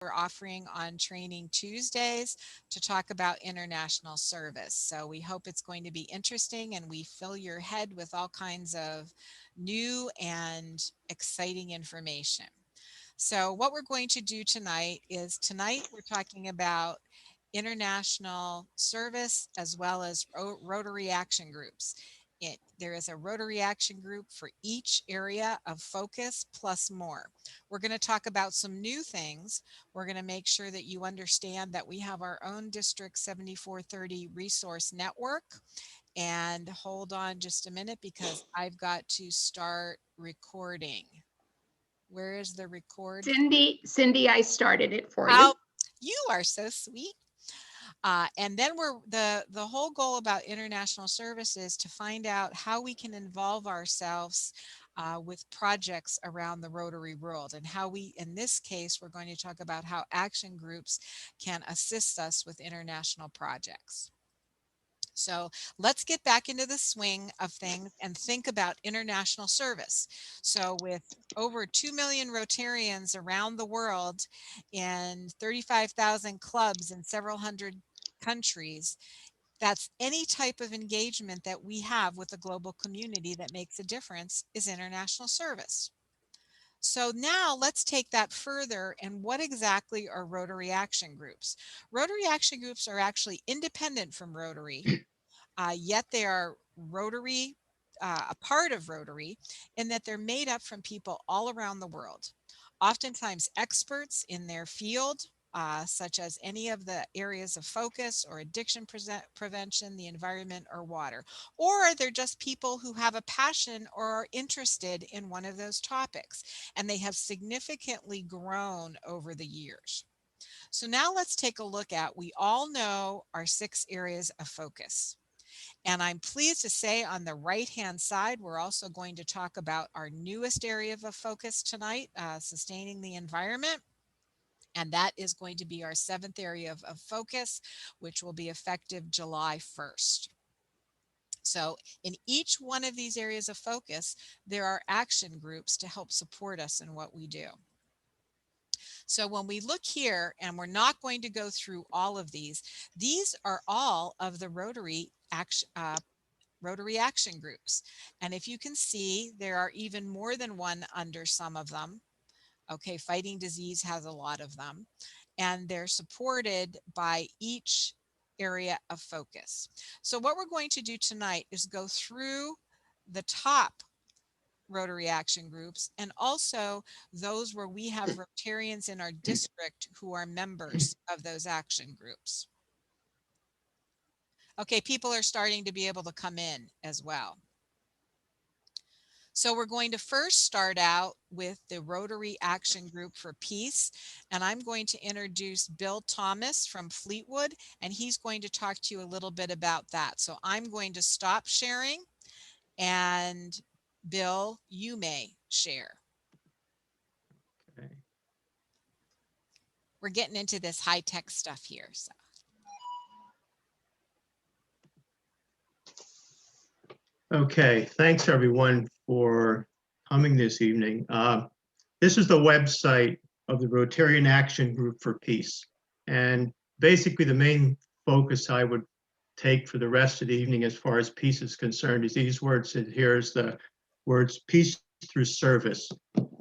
we're offering on Training Tuesdays to talk about international service. So we hope it's going to be interesting and we fill your head with all kinds of new and exciting information. So what we're going to do tonight we're talking about international service as well as Rotary action groups. There is a Rotary action group for each area of focus plus more. We're going to talk about some new things. We're going to make sure that you understand that we have our own District 7430 resource network. And hold on just a minute because I've got to start recording. Where is the record? Cindy, I started it for Oh, you. you are so sweet. And then the whole goal about international service is to find out how we can involve ourselves with projects around the Rotary world and how we, in this case, we're going to talk about how action groups can assist us with international projects. So let's get back into the swing of things and think about international service. So with over 2 million Rotarians around the world in 35,000 clubs in several hundred countries, that's any type of engagement that we have with the global community that makes a difference is international service. So now let's take that further. And what exactly are Rotary action groups? Rotary action groups are actually independent from Rotary, yet they are Rotary, a part of Rotary, in that they're made up from people all around the world, oftentimes experts in their field, such as any of the areas of focus or addiction prevention, the environment, or water. Or they're just people who have a passion or are interested in one of those topics, and they have significantly grown over the years. So now let's take a look at, we all know our 6 areas of focus. And I'm pleased to say on the right-hand side, we're also going to talk about our newest area of focus tonight, sustaining the environment. And that is going to be our 7th area of focus, which will be effective July 1st. So in each one of these areas of focus, there are action groups to help support us in what we do. So when we look here, and we're not going to go through all of these are all of the Rotary action groups. And if you can see, there are even more than one under some of them. Okay, fighting disease has a lot of them, and they're supported by each area of focus. So what we're going to do tonight is go through the top Rotary action groups and also those where we have Rotarians in our district who are members of those action groups. Okay, people are starting to be able to come in as well. So we're going to first start out with the Rotary Action Group for Peace, and I'm going to introduce Bill Thomas from Fleetwood, and he's going to talk to you a little bit about that. So I'm going to stop sharing, and Bill, you may share. Okay. We're getting into this high-tech stuff here. So. Okay, thanks everyone for coming this evening. This is the website of the Rotarian Action Group for Peace. And basically the main focus I would take for the rest of the evening as far as peace is concerned is these words. And here's the words, peace through service.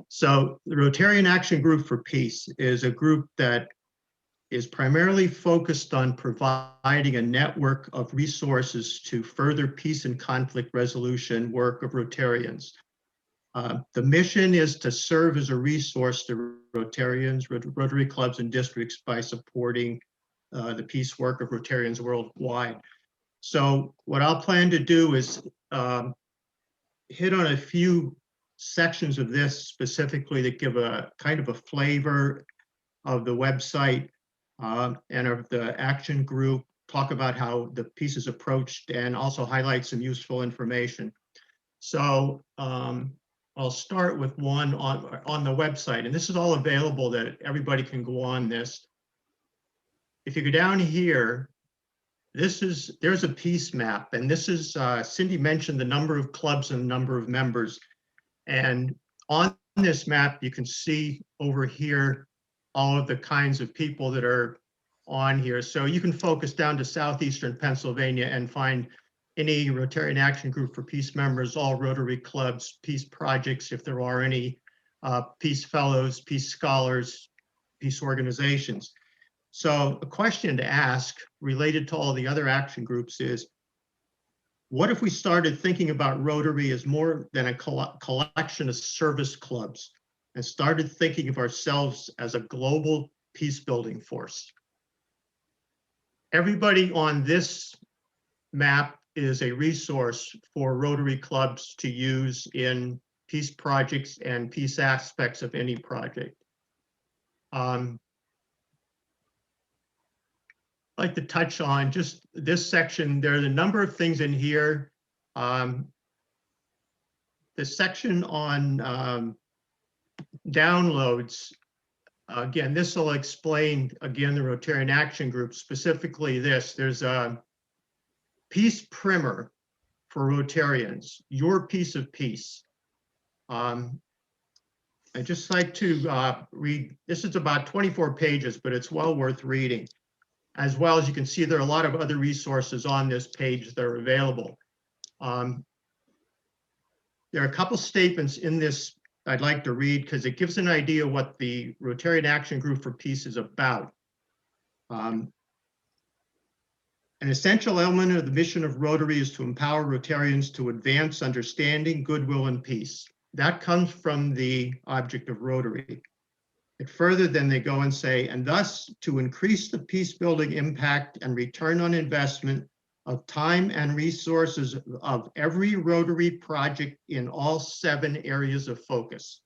So the Rotarian Action Group for Peace is a group that is primarily focused on providing a network of resources to further peace and conflict resolution work of Rotarians. The mission is to serve as a resource to Rotarians, Rotary clubs and districts by supporting the peace work of Rotarians worldwide. So what I'll plan to do is hit on a few sections of this specifically that give a kind of a flavor of the website and of the action group, talk about how the piece is approached, and also highlight some useful information. So I'll start with one on the website, and this is all available that everybody can go on this. If you go down here, there's a peace map, and this is, Cindy mentioned the number of clubs and the number of members. And on this map, you can see over here all of the kinds of people that are on here. So you can focus down to southeastern Pennsylvania and find any Rotarian Action Group for Peace members, all Rotary clubs, peace projects, if there are any, peace fellows, peace scholars, peace organizations. So a question to ask related to all the other action groups is, what if we started thinking about Rotary as more than a collection of service clubs and started thinking of ourselves as a global peace building force? Everybody on this map is a resource for Rotary clubs to use in peace projects and peace aspects of any project. I'd like to touch on just this section. There are a number of things in here. The section on downloads, again, this will explain, again, the Rotarian Action Group, specifically this. There's a peace primer for Rotarians, your piece of peace. I'd just like to read, this is about 24 pages, but it's well worth reading. As well as you can see, there are a lot of other resources on this page that are available. There are a couple statements in this I'd like to read because it gives an idea what the Rotarian Action Group for Peace is about. An essential element of the mission of Rotary is to empower Rotarians to advance understanding, goodwill, and peace. That comes from the object of Rotary. And further, then they go and say, and thus to increase the peace building impact and return on investment of time and resources of every Rotary project in all 7 areas of focus.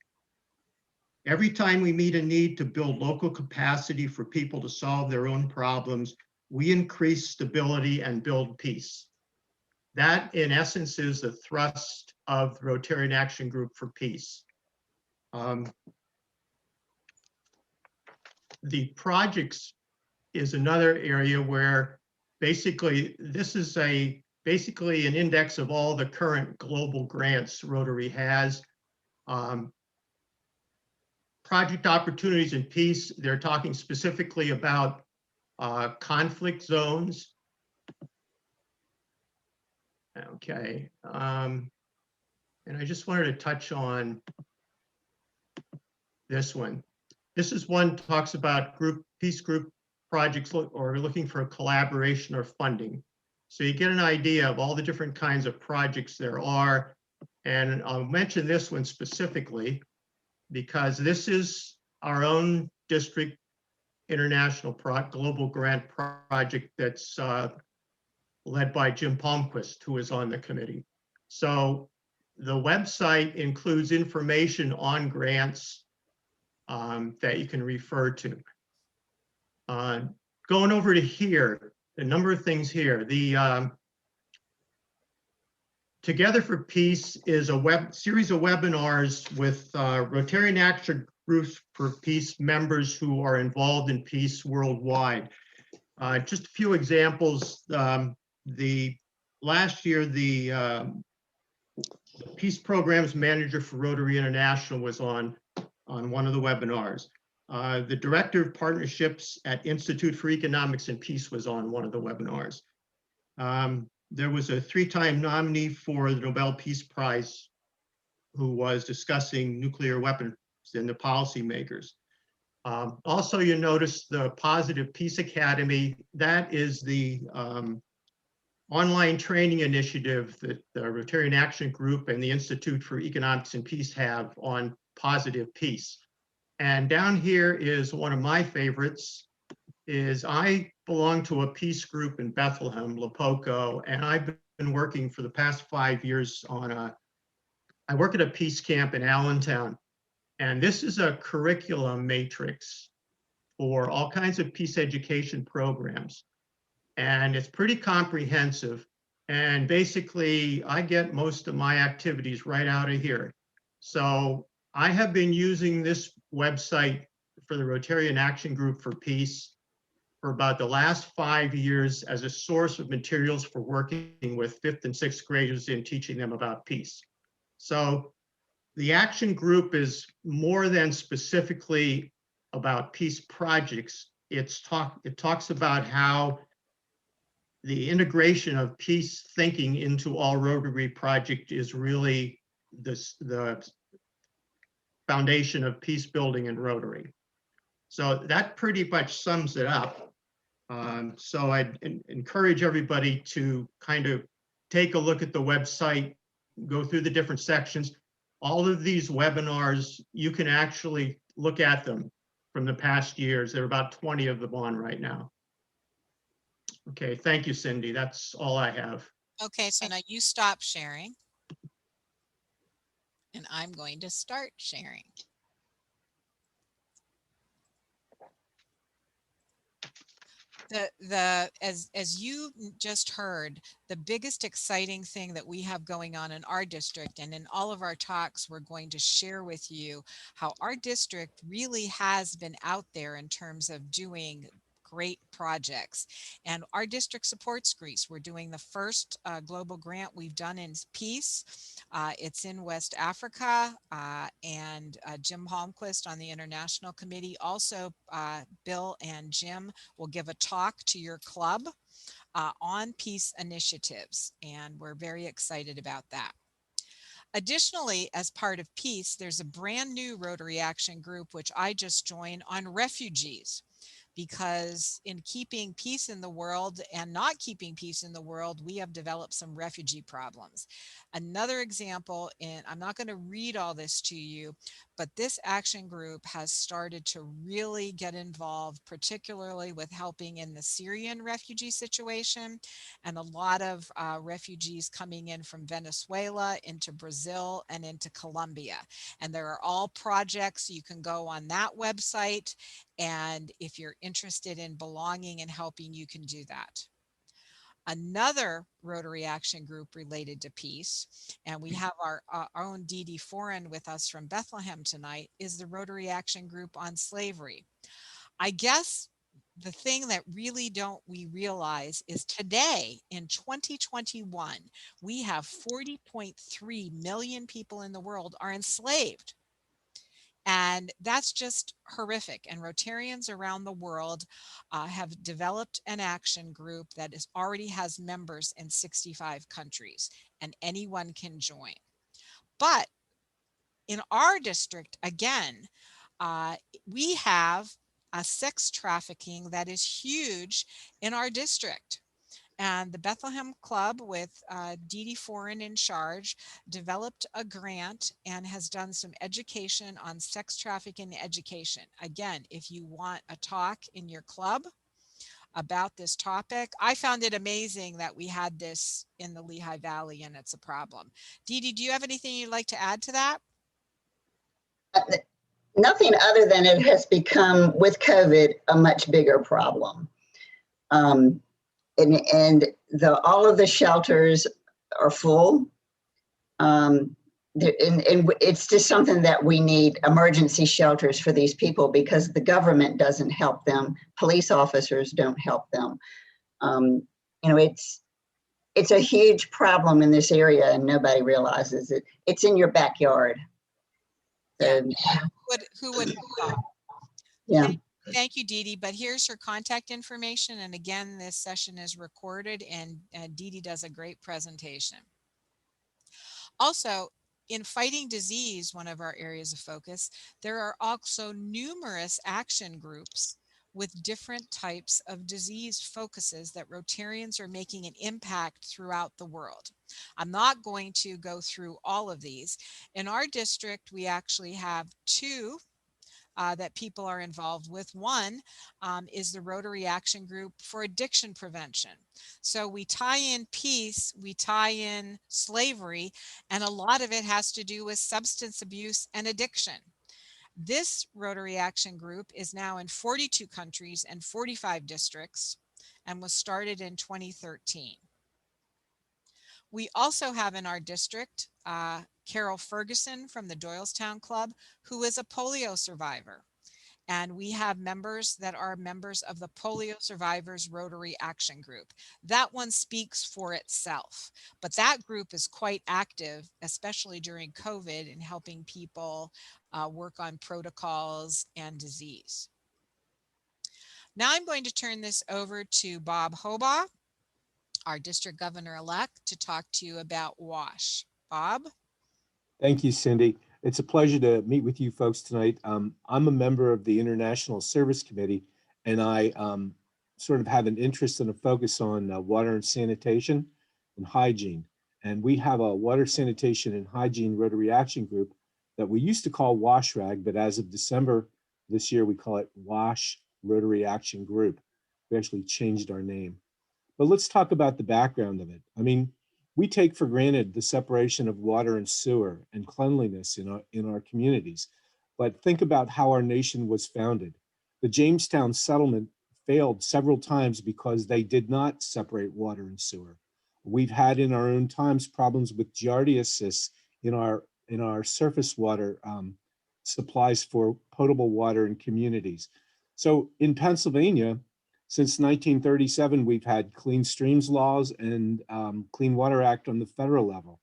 Every time we meet a need to build local capacity for people to solve their own problems, we increase stability and build peace. That, in essence, is the thrust of the Rotarian Action Group for Peace. The projects is another area where basically this is basically an index of all the current global grants Rotary has. Project opportunities in peace, they're talking specifically about conflict zones. Okay, and I just wanted to touch on this one. This is one talks about peace group projects or looking for a collaboration or funding. So you get an idea of all the different kinds of projects there are. And I'll mention this one specifically because this is our own district international global grant project that's led by Jim Palmquist, who is on the committee. So the website includes information on grants that you can refer to. Going over to here, a number of things here. The Together for Peace is a series of webinars with Rotarian Action Groups for Peace members who are involved in peace worldwide. Just a few examples. Last year, the Peace Programs Manager for Rotary International was on one of the webinars. The Director of Partnerships at Institute for Economics and Peace was on one of the webinars. There was a 3-time nominee for the Nobel Peace Prize who was discussing nuclear weapons and the policymakers. Also, you notice the Positive Peace Academy. That is the online training initiative that the Rotarian Action Group and the Institute for Economics and Peace have on positive peace. And down here is one of my favorites, is I belong to a peace group in Bethlehem, Lopoco, and I've been working for the past 5 years on I work at a peace camp in Allentown, and this is a curriculum matrix for all kinds of peace education programs. And it's pretty comprehensive. And basically, I get most of my activities right out of here. So I have been using this website for the Rotarian Action Group for Peace for about the last 5 years as a source of materials for working with 5th and 6th graders in teaching them about peace. So the action group is more than specifically about peace projects, it talks about how the integration of peace thinking into all Rotary project is really the foundation of peace building in Rotary. So that pretty much sums it up. So I'd encourage everybody to kind of take a look at the website, go through the different sections. All of these webinars, you can actually look at them from the past years. There are about 20 of them on right now. Okay, thank you, Cindy. That's all I have. Okay, so now you stop sharing. And I'm going to start sharing. As you just heard, the biggest exciting thing that we have going on in our district, and in all of our talks, we're going to share with you how our district really has been out there in terms of doing great projects. And our district supports Greece. We're doing the first global grant we've done in peace. It's in West Africa, and Jim Holmquist on the International Committee. Also, Bill and Jim will give a talk to your club on peace initiatives, and we're very excited about that. Additionally, as part of peace, there's a brand new Rotary Action Group, which I just joined, on refugees. Because in keeping peace in the world and not keeping peace in the world, we have developed some refugee problems. Another example, and I'm not going to read all this to you, but this action group has started to really get involved, particularly with helping in the Syrian refugee situation, and a lot of refugees coming in from Venezuela into Brazil and into Colombia. And there are all projects. You can go on that website, and if you're interested in belonging and helping, you can do that. Another Rotary Action Group related to peace, and we have our own Dee Dee Foreign with us from Bethlehem tonight, is the Rotary Action Group on slavery. I guess the thing that really don't we realize is today in 2021, we have 40.3 million people in the world are enslaved. And that's just horrific. And Rotarians around the world have developed an action group that already has members in 65 countries, and anyone can join. But in our district, again, we have a sex trafficking that is huge in our district. And the Bethlehem Club, with Dee Dee Foreign in charge, developed a grant and has done some education on sex trafficking education. Again, if you want a talk in your club about this topic, I found it amazing that we had this in the Lehigh Valley and it's a problem. Dee Dee, do you have anything you'd like to add to that? Nothing other than it has become, with COVID, a much bigger problem. And all of the shelters are full. And it's just something that we need, emergency shelters for these people, because the government doesn't help them. Police officers don't help them. It's a huge problem in this area and nobody realizes it. It's in your backyard. So, yeah. Who would yeah. Thank you, Dee Dee. But here's her contact information. And again, this session is recorded, and Dee Dee does a great presentation. Also, in fighting disease, one of our areas of focus, there are also numerous action groups with different types of disease focuses that Rotarians are making an impact throughout the world. I'm not going to go through all of these. In our district, we actually have two that people are involved with. One is the Rotary Action Group for Addiction Prevention. So we tie in peace, we tie in slavery, and a lot of it has to do with substance abuse and addiction. This Rotary Action Group is now in 42 countries and 45 districts and was started in 2013. We also have in our district Carol Ferguson from the Doylestown Club, who is a polio survivor. And we have members that are members of the Polio Survivors Rotary Action Group. That one speaks for itself, but that group is quite active, especially during COVID, in helping people work on protocols and disease. Now I'm going to turn this over to Bob Hobaugh, our district governor-elect, to talk to you about WASH. Bob? Thank you, Cindy. It's a pleasure to meet with you folks tonight. I'm a member of the International Service Committee, and I sort of have an interest and a focus on water and sanitation and hygiene. And we have a water, sanitation, and hygiene Rotary Action Group that we used to call WashRag, but as of December this year, we call it WASH Rotary Action Group. We actually changed our name. But let's talk about the background of it. I mean, we take for granted the separation of water and sewer and cleanliness in our communities. But think about how our nation was founded. The Jamestown settlement failed several times because they did not separate water and sewer. We've had in our own times problems with giardiasis in our surface water supplies for potable water in communities. So in Pennsylvania, since 1937, we've had clean streams laws and Clean Water Act on the federal level,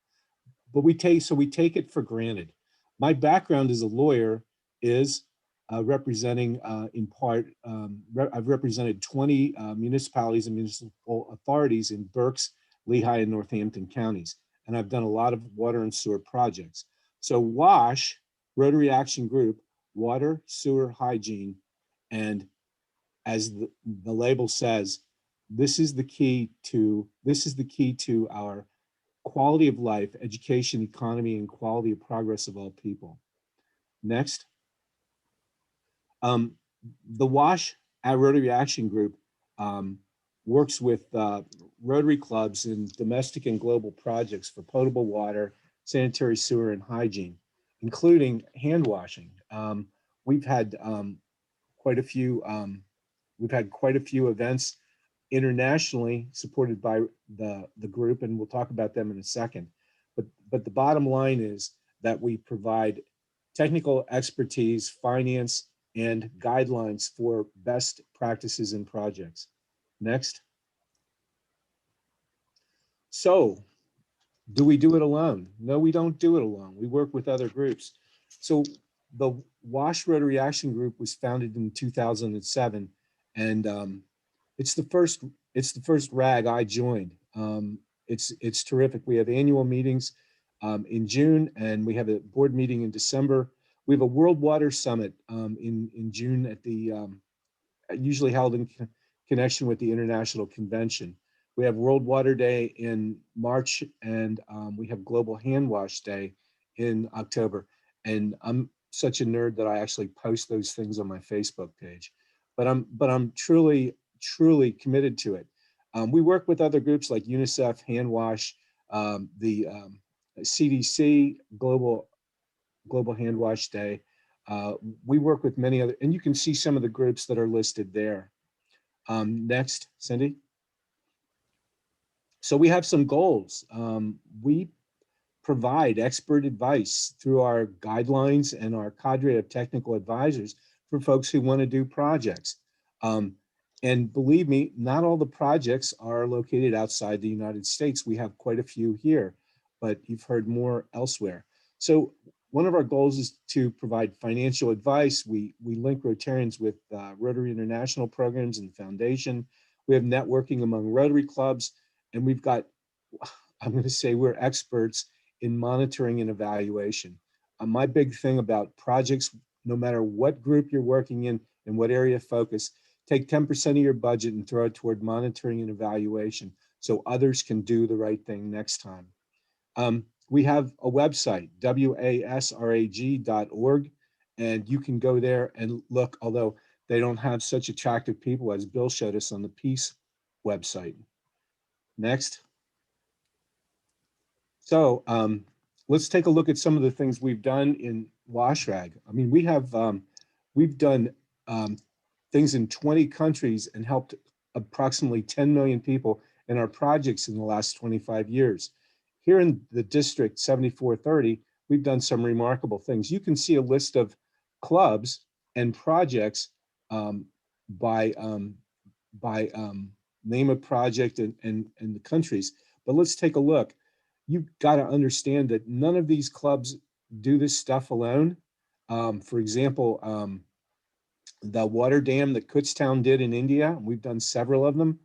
but we take it for granted. My background as a lawyer is representing in part, I've represented 20 municipalities and municipal authorities in Berks, Lehigh, and Northampton counties, and I've done a lot of water and sewer projects. So WASH, Rotary Action Group, water, sewer, hygiene, and as the label says, this is the key to our quality of life, education, economy, and quality of progress of all people. Next. The WASH at Rotary Action Group works with Rotary clubs in domestic and global projects for potable water, sanitary sewer, and hygiene, including hand washing. We've had quite a few events internationally supported by the group, and we'll talk about them in a second. But the bottom line is that we provide technical expertise, finance, and guidelines for best practices and projects. Next. So, do we do it alone? No, we don't do it alone. We work with other groups. So the WASH Rotary Action Group was founded in 2007, and it's the first RAG I joined. It's terrific. We have annual meetings in June, and we have a board meeting in December. We have a World Water Summit in June at the usually held in connection with the International Convention. We have World Water Day in March, and we have Global Hand Wash Day in October. And I'm such a nerd that I actually post those things on my Facebook page. But I'm truly committed to it. We work with other groups like UNICEF, Hand Wash, the CDC, Global Hand Wash Day. We work with many other, and you can see some of the groups that are listed there. Next, Cindy. So we have some goals. We provide expert advice through our guidelines and our cadre of technical advisors for folks who want to do projects. And believe me, not all the projects are located outside the United States. We have quite a few here, but you've heard more elsewhere. So one of our goals is to provide financial advice. We link Rotarians with Rotary International programs and the foundation. We have networking among Rotary clubs, and we've got, I'm going to say we're experts in monitoring and evaluation. My big thing about projects, no matter what group you're working in and what area of focus, take 10% of your budget and throw it toward monitoring and evaluation so others can do the right thing next time. We have a website, wasrag.org, and you can go there and look, although they don't have such attractive people as Bill showed us on the Peace website. Next. So let's take a look at some of the things we've done in WashRag. I mean, we've done things in 20 countries and helped approximately 10 million people in our projects in the last 25 years. Here in the district 7430, we've done some remarkable things. You can see a list of clubs and projects by name of project and the countries. But let's take a look. You've got to understand that none of these clubs do this stuff alone. For example, the water dam that Kutztown did in India, we've done several of them.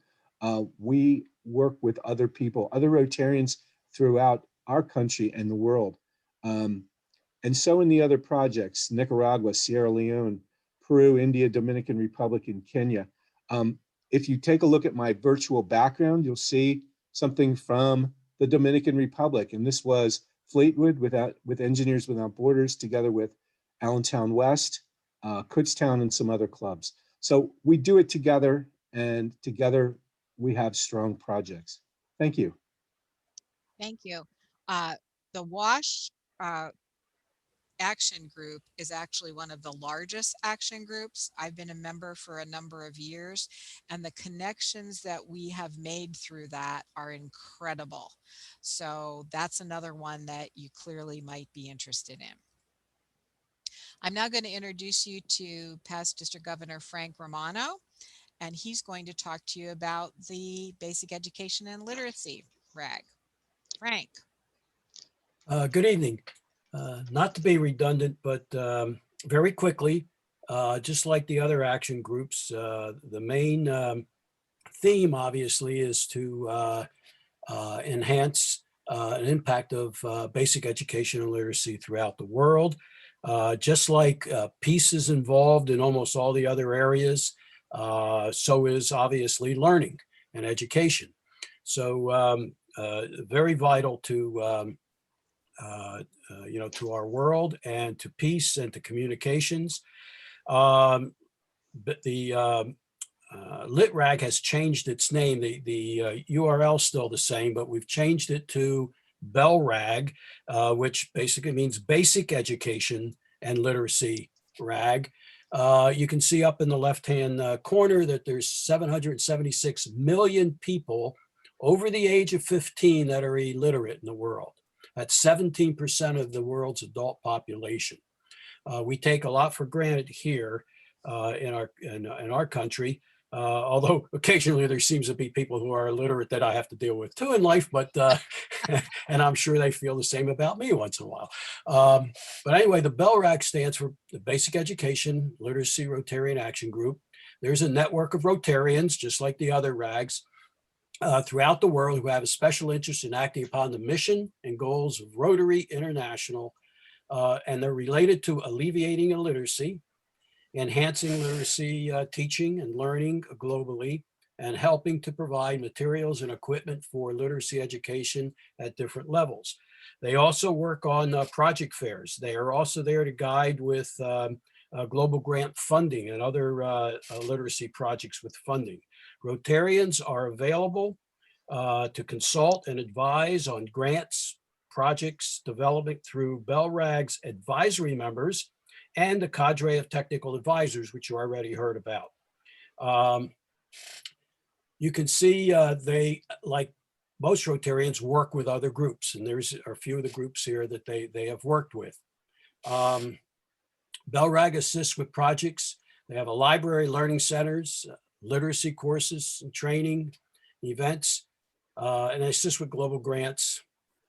We work with other people, other Rotarians throughout our country and the world. And so in the other projects, Nicaragua, Sierra Leone, Peru, India, Dominican Republic, and Kenya. If you take a look at my virtual background, you'll see something from the Dominican Republic. And this was Fleetwood with Engineers Without Borders, together with Allentown West, Kutztown, and some other clubs. So we do it together, and together we have strong projects. Thank you. Thank you. The WASH action group is actually one of the largest action groups. I've been a member for a number of years, and the connections that we have made through that are incredible. So that's another one that you clearly might be interested in. I'm now going to introduce you to past District Governor Frank Romano, and he's going to talk to you about the Basic Education and Literacy RAG. Frank. Good evening. Not to be redundant, but very quickly, just like the other action groups, the main theme obviously is to enhance an impact of basic education and literacy throughout the world. Just like peace is involved in almost all the other areas, so is obviously learning and education. So very vital to to our world and to peace and to communications. But the LitRag has changed its name. The URL is still the same, but we've changed it to BELRAG, which basically means Basic Education and Literacy RAG. You can see up in the left-hand corner that there's 776 million people over the age of 15 that are illiterate in the world. That's 17% of the world's adult population. We take a lot for granted here in our country, although occasionally there seems to be people who are illiterate that I have to deal with too in life, but and I'm sure they feel the same about me once in a while. But anyway, the BELRAG stands for the Basic Education Literacy Rotarian Action Group. There's a network of Rotarians, just like the other RAGs, throughout the world who have a special interest in acting upon the mission and goals of Rotary International, and they're related to alleviating illiteracy, enhancing literacy teaching and learning globally, and helping to provide materials and equipment for literacy education at different levels. They also work on project fairs. They are also there to guide with global grant funding and other literacy projects with funding. Rotarians are available to consult and advise on grants, projects development through BELRAG's advisory members and the cadre of technical advisors, which you already heard about. You can see they, like most Rotarians, work with other groups, and there's a few of the groups here that they have worked with. BELRAG assists with projects. They have a library, learning centers, literacy courses and training, events, and they assist with global grants.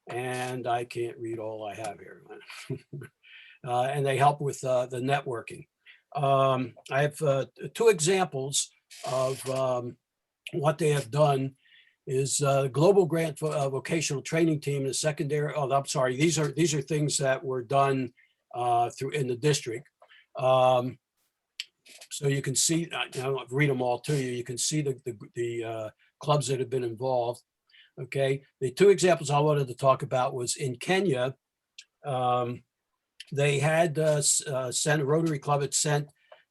And I can't read all I have here. And they help with the networking. I have two examples of what they have done. Is global grant vocational training team and secondary. Oh, I'm sorry. These are things that were done through in the district. So you can see. I won't read them all to you. You can see the clubs that have been involved. Okay. The two examples I wanted to talk about was in Kenya. They had sent a Rotary Club had sent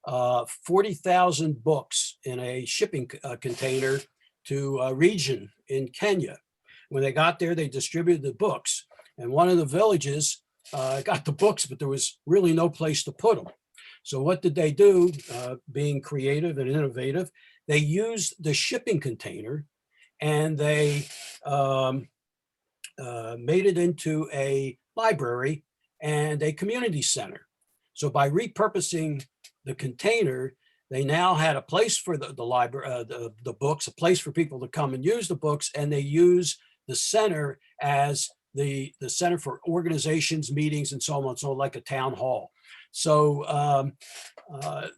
40,000 books in a shipping container to a region in Kenya. When they got there, they distributed the books, and one of the villages got the books, but there was really no place to put them. So what did they do? Being creative and innovative, they used the shipping container, and they made it into a library and a community center. So by repurposing the container, they now had a place for the library, the books, a place for people to come and use the books, and they use the center as the center for organizations, meetings, and so on, so like a town hall. So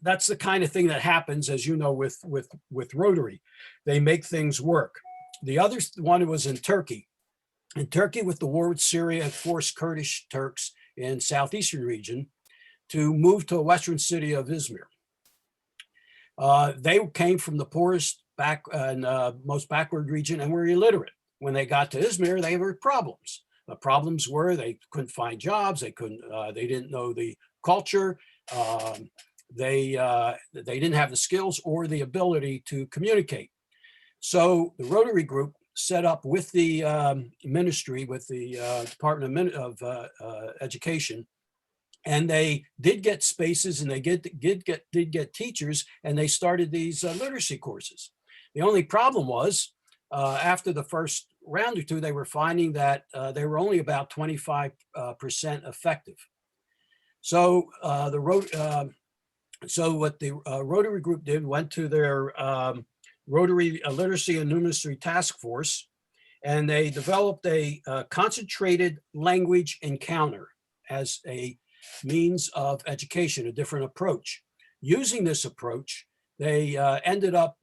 that's the kind of thing that happens, as you know, with Rotary. They make things work. The other one was in Turkey. In Turkey, with the war with Syria, forced Kurdish Turks in southeastern region to move to a western city of Izmir. They came from the poorest and most backward region and were illiterate. When they got to Izmir, they were problems. The problems were they couldn't find jobs. They didn't know the culture. They didn't have the skills or the ability to communicate. So the Rotary Group set up with the ministry, with the Department of Education, and they did get spaces, and they did get teachers, and they started these literacy courses. The only problem was after the first round or two, they were finding that they were only about 25% effective. So so what the Rotary Group did, went to their Rotary Literacy and Numeracy Task Force, and they developed a concentrated language encounter as a means of education, a different approach. Using this approach, they ended up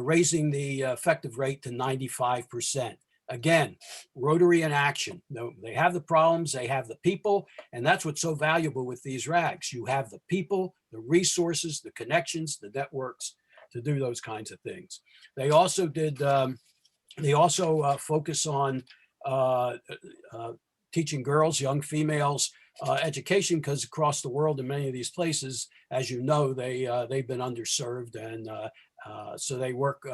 raising the effective rate to 95%. Again, Rotary in action. They have the problems, they have the people, and that's what's so valuable with these RAGs. You have the people, the resources, the connections, the networks to do those kinds of things. They also did, they also focus on teaching girls, young females, education, because across the world in many of these places, as you know, they've been underserved, and so they work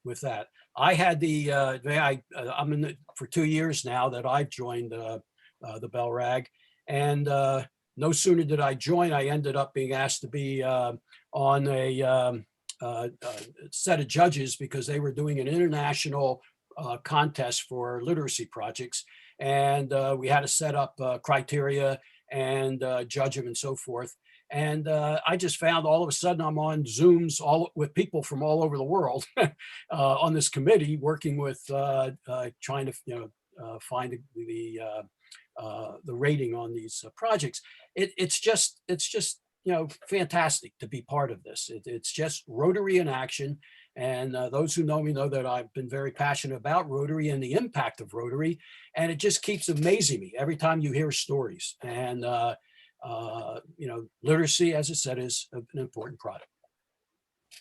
with that. I had I'm in for 2 years now that I've joined the Bell Rag, and no sooner did I join, I ended up being asked to be on a set of judges, because they were doing an international contest for literacy projects, and we had to set up criteria and judge them and so forth. And I just found all of a sudden I'm on Zooms with people from all over the world on this committee, working with trying to find the rating on these projects. It's just fantastic to be part of this. It's just Rotary in action. And those who know me know that I've been very passionate about Rotary and the impact of Rotary. And it just keeps amazing me every time you hear stories. And, literacy, as I said, is an important product.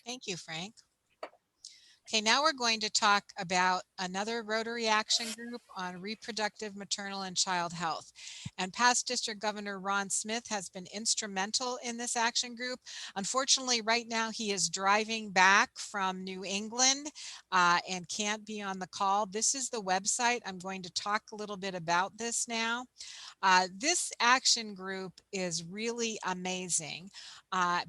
Thank you, Frank. Okay, now we're going to talk about another Rotary Action Group on reproductive, maternal, and child health. And past District Governor Ron Smith has been instrumental in this action group. Unfortunately, right now he is driving back from New England and can't be on the call. This is the website. I'm going to talk a little bit about this now. This action group is really amazing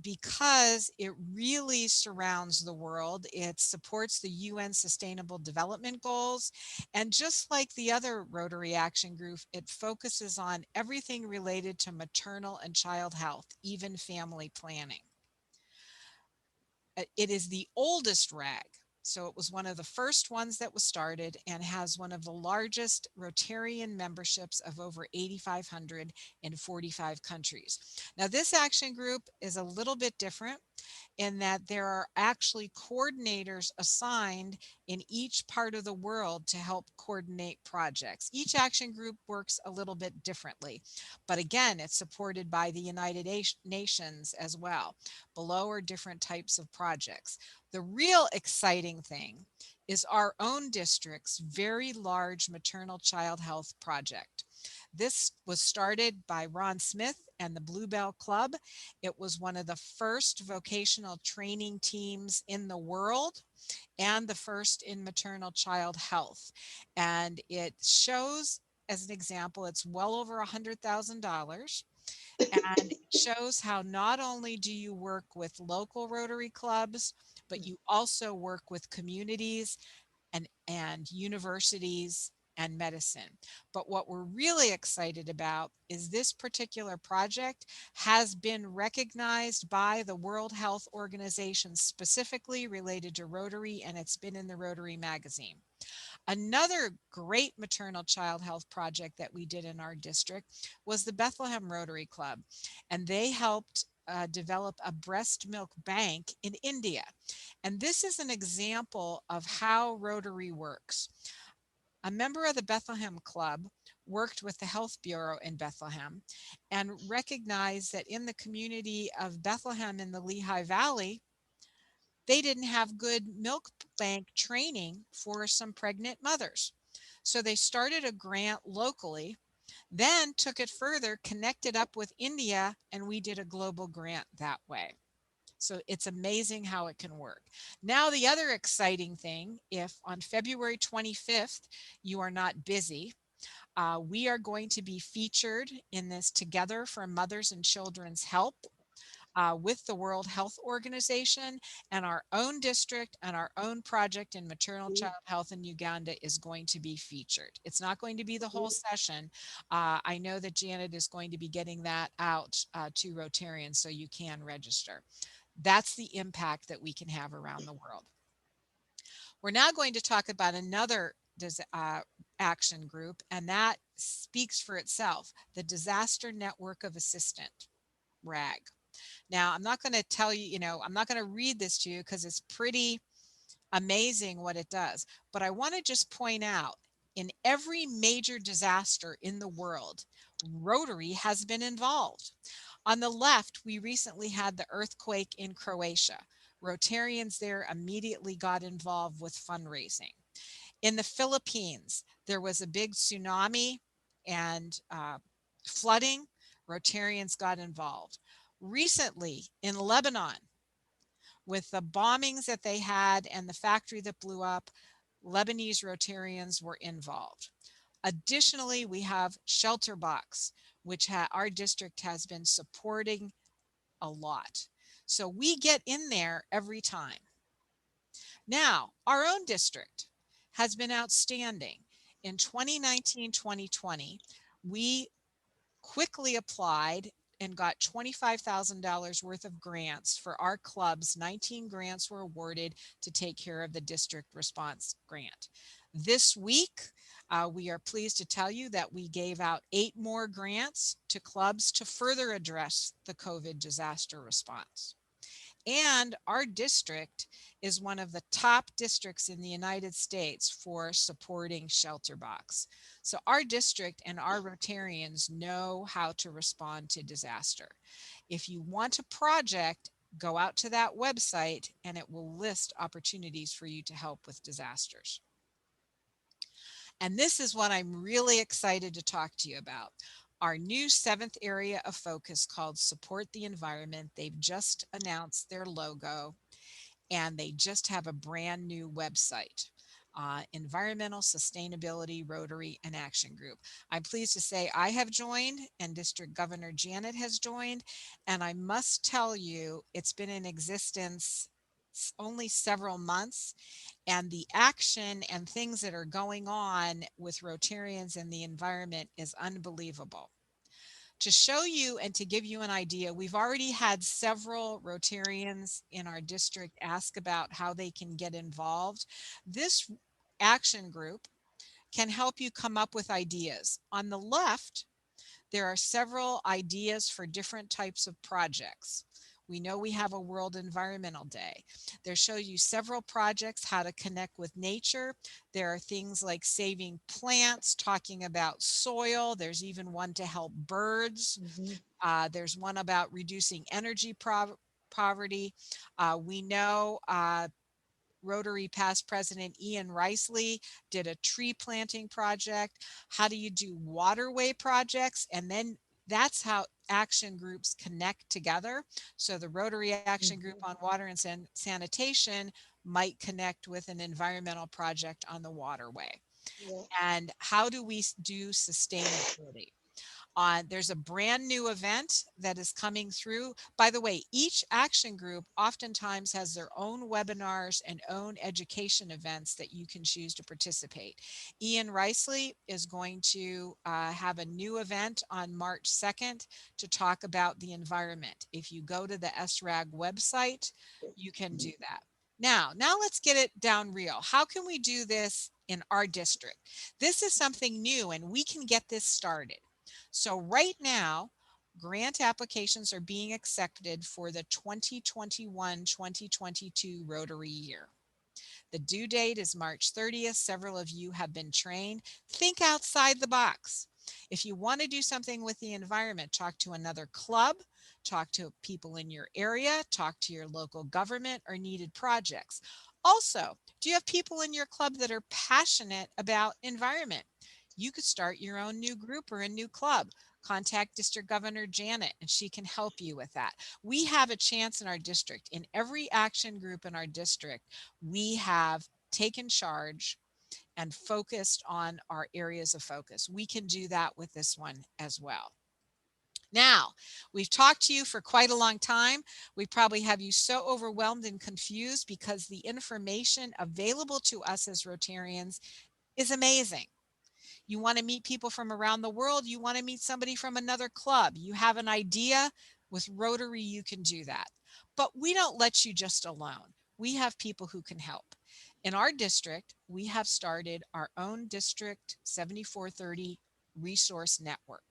because it really surrounds the world. It supports the UN Sustainable Development Goals. And just like the other Rotary Action Group, it focuses on everything related to maternal and child health, even family planning. It is the oldest RAG. So it was one of the first ones that was started and has one of the largest Rotarian memberships of over 8,500 in 45 countries. Now, this action group is a little bit different in that there are actually coordinators assigned in each part of the world to help coordinate projects. Each action group works a little bit differently, but again, it's supported by the United Nations as well. Below are different types of projects. The real exciting thing is our own district's very large maternal child health project. This was started by Ron Smith and the Bluebell Club. It was one of the first vocational training teams in the world and the first in maternal child health. And it shows, as an example, it's well over $100,000. And it shows how not only do you work with local Rotary clubs, but you also work with communities and universities and medicine. But what we're really excited about is this particular project has been recognized by the World Health Organization, specifically related to Rotary, and it's been in the Rotary magazine. Another great maternal child health project that we did in our district was the Bethlehem Rotary Club, and they helped develop a breast milk bank in India. And this is an example of how Rotary works. A member of the Bethlehem Club worked with the Health Bureau in Bethlehem and recognized that in the community of Bethlehem in the Lehigh Valley, they didn't have good milk bank training for some pregnant mothers. So they started a grant locally, then took it further, connected up with India, and we did a global grant that way. So it's amazing how it can work. Now, the other exciting thing, if on February 25th you are not busy, we are going to be featured in this Together for Mothers and Children's Help with the World Health Organization, and our own district and our own project in maternal child health in Uganda is going to be featured. It's not going to be the whole session. I know that Janet is going to be getting that out to Rotarians so you can register. That's the impact that we can have around the world. We're now going to talk about another action group, and that speaks for itself, the Disaster Network of Assistance, RAG. Now, I'm not going to tell you, I'm not going to read this to you because it's pretty amazing what it does. But I want to just point out, in every major disaster in the world, Rotary has been involved. On the left, we recently had the earthquake in Croatia. Rotarians there immediately got involved with fundraising. In the Philippines, there was a big tsunami and flooding. Rotarians got involved. Recently in Lebanon, with the bombings that they had and the factory that blew up, Lebanese Rotarians were involved. Additionally, we have Shelter Box, which our district has been supporting a lot. So we get in there every time. Now, our own district has been outstanding. In 2019-2020, we quickly applied and got $25,000 worth of grants for our clubs. 19 grants were awarded to take care of the district response grant. This week, we are pleased to tell you that we gave out 8 more grants to clubs to further address the COVID disaster response. And our district is one of the top districts in the United States for supporting Shelter Box. So our district and our Rotarians know how to respond to disaster. If you want a project, go out to that website and it will list opportunities for you to help with disasters. And this is what I'm really excited to talk to you about. Our new 7th area of focus called Support the Environment. They've just announced their logo and they just have a brand new website. Environmental Sustainability Rotary and Action Group. I'm pleased to say I have joined and District Governor Janet has joined, and I must tell you it's been in existence only several months, and the action and things that are going on with Rotarians and the environment is unbelievable. To show you and to give you an idea, we've already had several Rotarians in our district ask about how they can get involved. This action group can help you come up with ideas. On the left, there are several ideas for different types of projects. We know we have a World Environmental Day. There show you several projects, how to connect with nature. There are things like saving plants, talking about soil. There's even one to help birds. There's one about reducing energy poverty. We know Rotary past President Ian Riceley did a tree planting project. How do you do waterway projects? And then that's how action groups connect together. So the Rotary Action Group on Water and Sanitation might connect with an environmental project on the waterway. And how do we do sustainability? There's a brand new event that is coming through. By the way, each action group oftentimes has their own webinars and own education events that you can choose to participate. Ian Riceley is going to have a new event on March 2nd to talk about the environment. If you go to the SRAG website, you can do that. Now let's get it down real. How can we do this in our district? This is something new and we can get this started. So right now, grant applications are being accepted for the 2021-2022 Rotary year. The due date is March 30th. Several of you have been trained. Think outside the box. If you want to do something with the environment, talk to another club, talk to people in your area, talk to your local government or needed projects. Also, do you have people in your club that are passionate about environment? You could start your own new group or a new club. Contact District Governor Janet and she can help you with that. We have a chance in our district. In every action group in our district, we have taken charge and focused on our areas of focus. We can do that with this one as well. Now, we've talked to you for quite a long time. We probably have you so overwhelmed and confused because the information available to us as Rotarians is amazing. You want to meet people from around the world. You want to meet somebody from another club. You have an idea. With Rotary, you can do that. But we don't let you just alone. We have people who can help. In our district, we have started our own District 7430 resource network.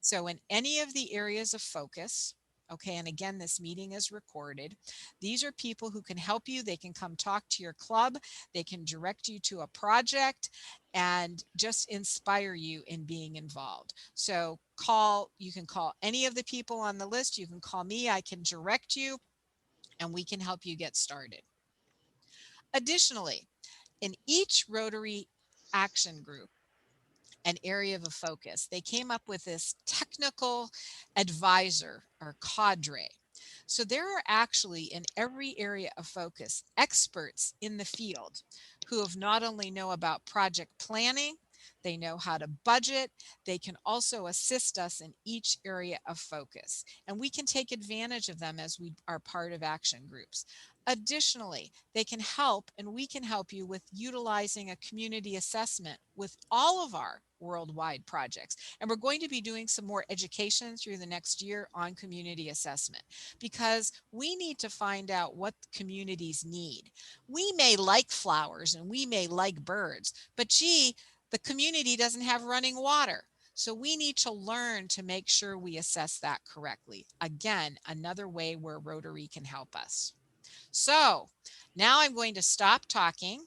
So in any of the areas of focus, okay, and again, this meeting is recorded. These are people who can help you. They can come talk to your club. They can direct you to a project and just inspire you in being involved. So you can call any of the people on the list. You can call me. I can direct you and we can help you get started. Additionally, in each Rotary action group, an area of a focus, they came up with this technical advisor or cadre. So there are actually in every area of focus experts in the field who have not only know about project planning, they know how to budget, they can also assist us in each area of focus. And we can take advantage of them as we are part of action groups. Additionally, they can help and we can help you with utilizing a community assessment with all of our worldwide projects. And we're going to be doing some more education through the next year on community assessment because we need to find out what communities need. We may like flowers and we may like birds, but gee, the community doesn't have running water. So we need to learn to make sure we assess that correctly. Again, another way where Rotary can help us. So now I'm going to stop talking.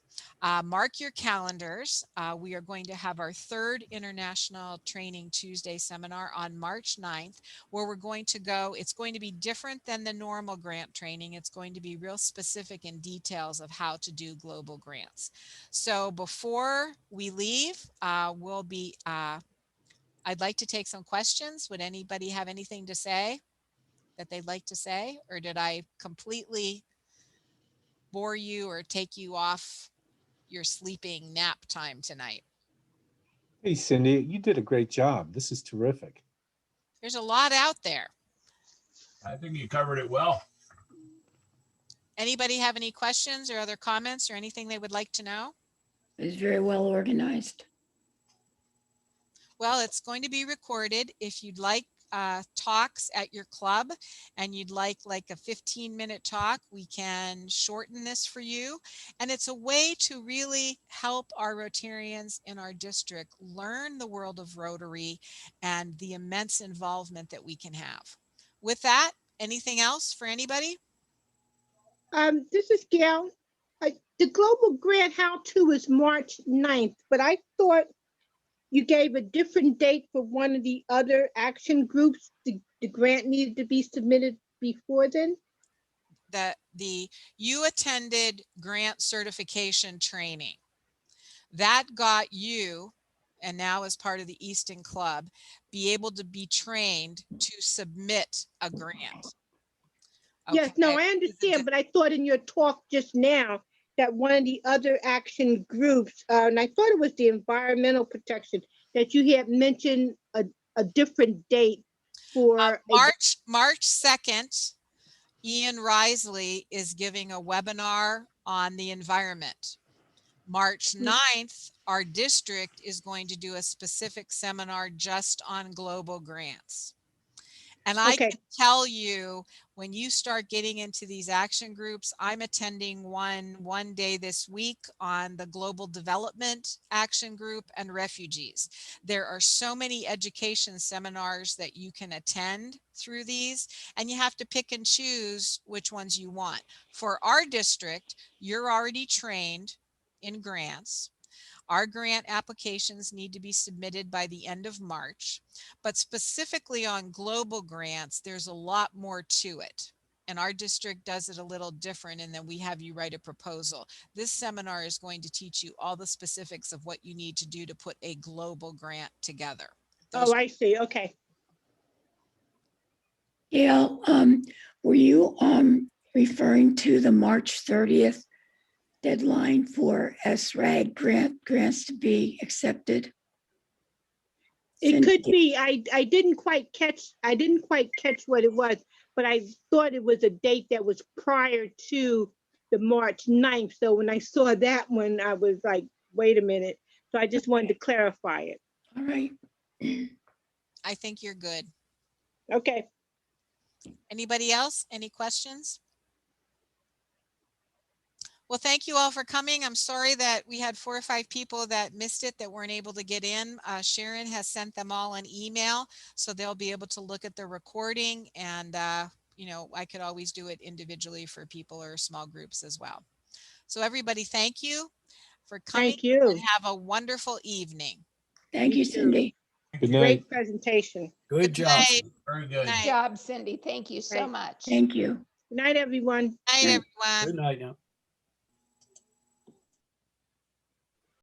Mark your calendars. We are going to have our third International Training Tuesday seminar on March 9th, where we're going to go. It's going to be different than the normal grant training. It's going to be real specific in details of how to do global grants. So before we leave, I'd like to take some questions. Would anybody have anything to say that they'd like to say, or did I completely bore you or take you off your sleeping nap time tonight? Hey, Cindy, you did a great job. This is terrific. There's a lot out there. I think you covered it well. Anybody have any questions or other comments or anything they would like to know? It's very well organized. Well, it's going to be recorded. If you'd like talks at your club and you'd like a 15-minute talk, we can shorten this for you. And it's a way to really help our Rotarians in our district learn the world of Rotary and the immense involvement that we can have. With that, anything else for anybody? This is Gail. The Global Grant How-To is March 9th, but I thought you gave a different date for one of the other action groups. The grant needed to be submitted before then? You attended grant certification training. That got you, and now as part of the Easton Club, be able to be trained to submit a grant. Yes, no, Okay? I understand, but I thought in your talk just now that one of the other action groups, and I thought it was the environmental protection, that you had mentioned a a different date for a- March 2nd, Ian Risley is giving a webinar on the environment. March 9th, our district is going to do a specific seminar just on global grants. And I Okay. can tell you, when you start getting into these action groups, I'm attending one day this week on the Global Development Action Group and refugees. There are so many education seminars that you can attend through these, and you have to pick and choose which ones you want. For our district, you're already trained in grants. Our grant applications need to be submitted by the end of March, but specifically on global grants, there's a lot more to it. And our district does it a little different, and then we have you write a proposal. This seminar is going to teach you all the specifics of what you need to do to put a global grant together. Oh, I see. Okay. Gail, were you referring to the March 30th deadline for SRAG grants to be accepted? It could Cindy? be. I didn't quite catch what it was, but I thought it was a date that was prior to the March 9th. So when I saw that one, I was like, wait a minute. So I just wanted to clarify it. All right. I think you're good. Okay. Anybody else? Any questions? Well, thank you all for coming. I'm sorry that we had 4 or 5 people that missed it, that weren't able to get in. Sharon has sent them all an email, so they'll be able to look at the recording, and you know, I could always do it individually for people or small groups as well. So everybody, thank you for coming. Thank you. And have a wonderful evening. Thank you, too. Cindy. Good night. Great presentation. Good job. night. Very good. Night. Good job, Cindy. Thank you so Right. much. Thank you. Good night, everyone. Night, Night. everyone. Good night now.